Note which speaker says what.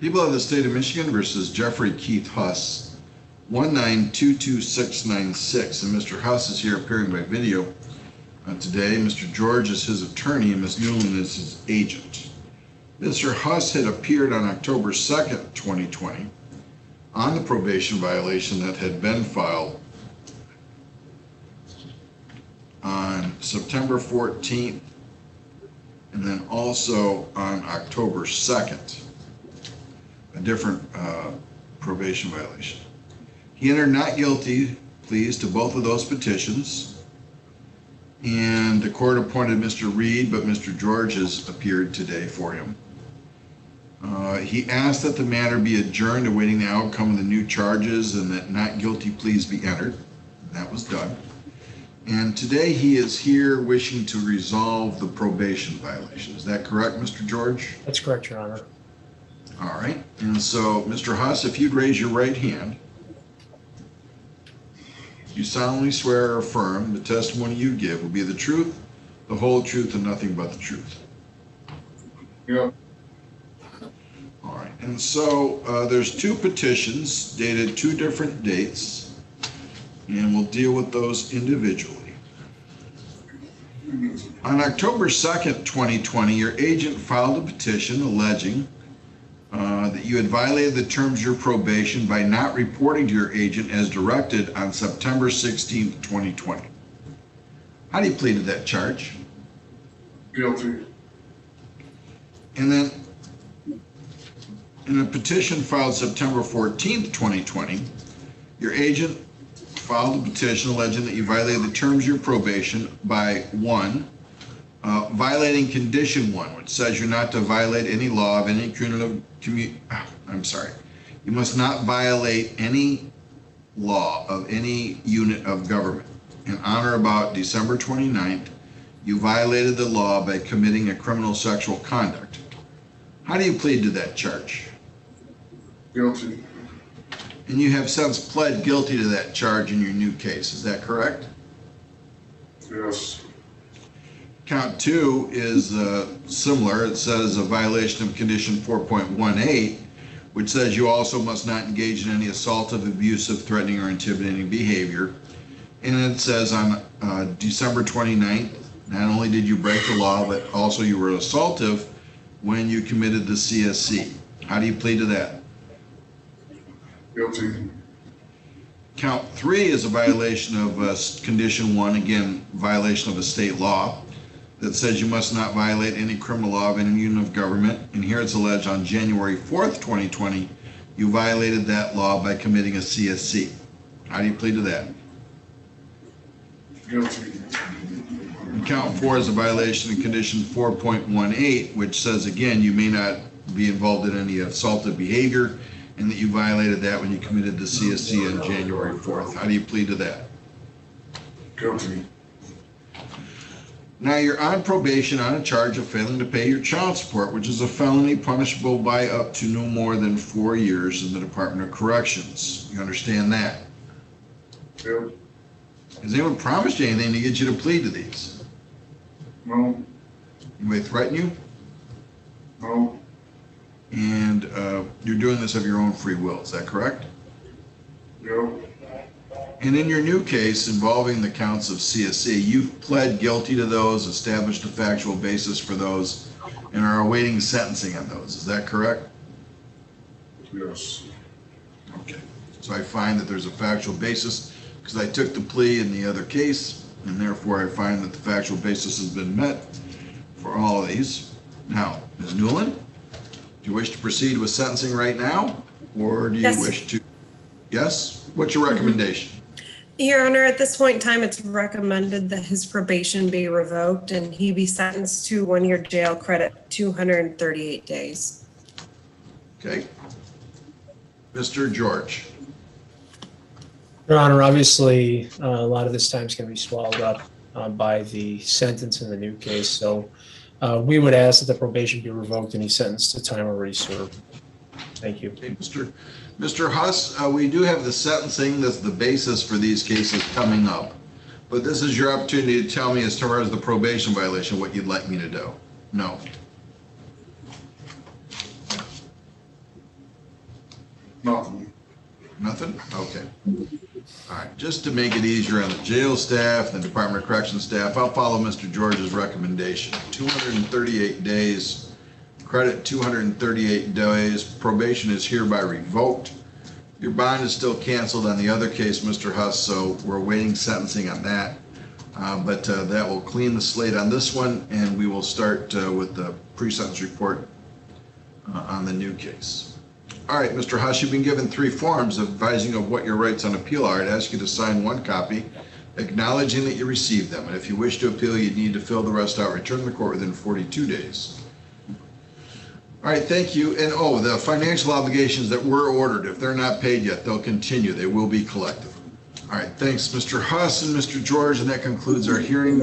Speaker 1: People of the State of Michigan versus Jeffrey Keith Huss, 1922696. And Mr. Huss is here appearing by video today. Mr. George is his attorney and Ms. Newland is his agent. Mr. Huss had appeared on October 2nd, 2020 on the probation violation that had been filed on September 14th and then also on October 2nd. A different probation violation. He entered not guilty pleas to both of those petitions, and the court appointed Mr. Reed, but Mr. George has appeared today for him. He asked that the matter be adjourned awaiting the outcome of the new charges and that not guilty pleas be entered. That was done. And today he is here wishing to resolve the probation violation. Is that correct, Mr. George?
Speaker 2: That's correct, Your Honor.
Speaker 1: All right, and so, Mr. Huss, if you'd raise your right hand, you solemnly swear or affirm the testimony you give will be the truth, the whole truth, and nothing but the truth.
Speaker 3: Yeah.
Speaker 1: All right, and so there's two petitions dated two different dates, and we'll deal with those individually. On October 2nd, 2020, your agent filed a petition alleging that you had violated the terms of your probation by not reporting to your agent as directed on September 16th, 2020. How do you plead to that charge?
Speaker 3: Guilty.
Speaker 1: And then in a petition filed September 14th, 2020, your agent filed a petition alleging that you violated the terms of your probation by one, violating condition 1, which says you're not to violate any law of any you must not violate any law of any unit of government. And on or about December 29th, you violated the law by committing a criminal sexual conduct. How do you plead to that charge?
Speaker 3: Guilty.
Speaker 1: And you have since pled guilty to that charge in your new case, is that correct?
Speaker 3: Yes.
Speaker 1: Count 2 is similar. It says a violation of condition 4.18, which says you also must not engage in any assaultive, abusive, threatening, or intimidating behavior. And it says on December 29th, not only did you break the law, but also you were assaultive when you committed the CSC. How do you plead to that?
Speaker 3: Guilty.
Speaker 1: Count 3 is a violation of condition 1, again, violation of a state law that says you must not violate any criminal law of any unit of government. And here it's alleged on January 4th, 2020, you violated that law by committing a CSC. How do you plead to that?
Speaker 3: Guilty.
Speaker 1: And count 4 is a violation of condition 4.18, which says, again, you may not be involved in any assaultive behavior, and that you violated that when you committed the CSC on January 4th. How do you plead to that?
Speaker 3: Guilty.
Speaker 1: Now you're on probation on a charge of failing to pay your child support, which is a felony punishable by up to no more than 4 years in the Department of Corrections. You understand that?
Speaker 3: Yep.
Speaker 1: Has anyone promised you anything to get you to plead to these?
Speaker 3: No.
Speaker 1: Anybody threaten you?
Speaker 3: No.
Speaker 1: And you're doing this of your own free will, is that correct?
Speaker 3: Yep.
Speaker 1: And in your new case involving the counts of CSC, you've pled guilty to those, established a factual basis for those, and are awaiting sentencing on those. Is that correct?
Speaker 3: Yes.
Speaker 1: Okay. So I find that there's a factual basis because I took the plea in the other case, and therefore I find that the factual basis has been met for all of these. Now, Ms. Newland, do you wish to proceed with sentencing right now, or do you wish to? Yes? What's your recommendation?
Speaker 4: Your Honor, at this point in time, it's recommended that his probation be revoked and he be sentenced to 1-year jail credit, 238 days.
Speaker 1: Okay. Mr. George.
Speaker 2: Your Honor, obviously, a lot of this time is going to be swallowed up by the sentence in the new case. So we would ask that the probation be revoked and he's sentenced to time already served. Thank you.
Speaker 1: Okay, Mr. Huss, we do have the sentencing that's the basis for these cases coming up. But this is your opportunity to tell me, as far as the probation violation, what you'd like me to do. No.
Speaker 3: Nothing.
Speaker 1: Nothing? Okay. All right, just to make it easier on the jail staff and the Department of Corrections staff, I'll follow Mr. George's recommendation. 238 days, credit 238 days, probation is hereby revoked. Your bond is still canceled on the other case, Mr. Huss, so we're awaiting sentencing on that. But that will clean the slate on this one, and we will start with the pre-sentence report on the new case. All right, Mr. Huss, you've been given 3 forms advising of what your rights on appeal are. I'd ask you to sign 1 copy, acknowledging that you received them. And if you wish to appeal, you need to fill the rest out, return to the court within 42 days. All right, thank you. And the financial obligations that were ordered, if they're not paid yet, they'll continue. They will be collected. All right, thanks, Mr. Huss and Mr. George, and that concludes our hearing.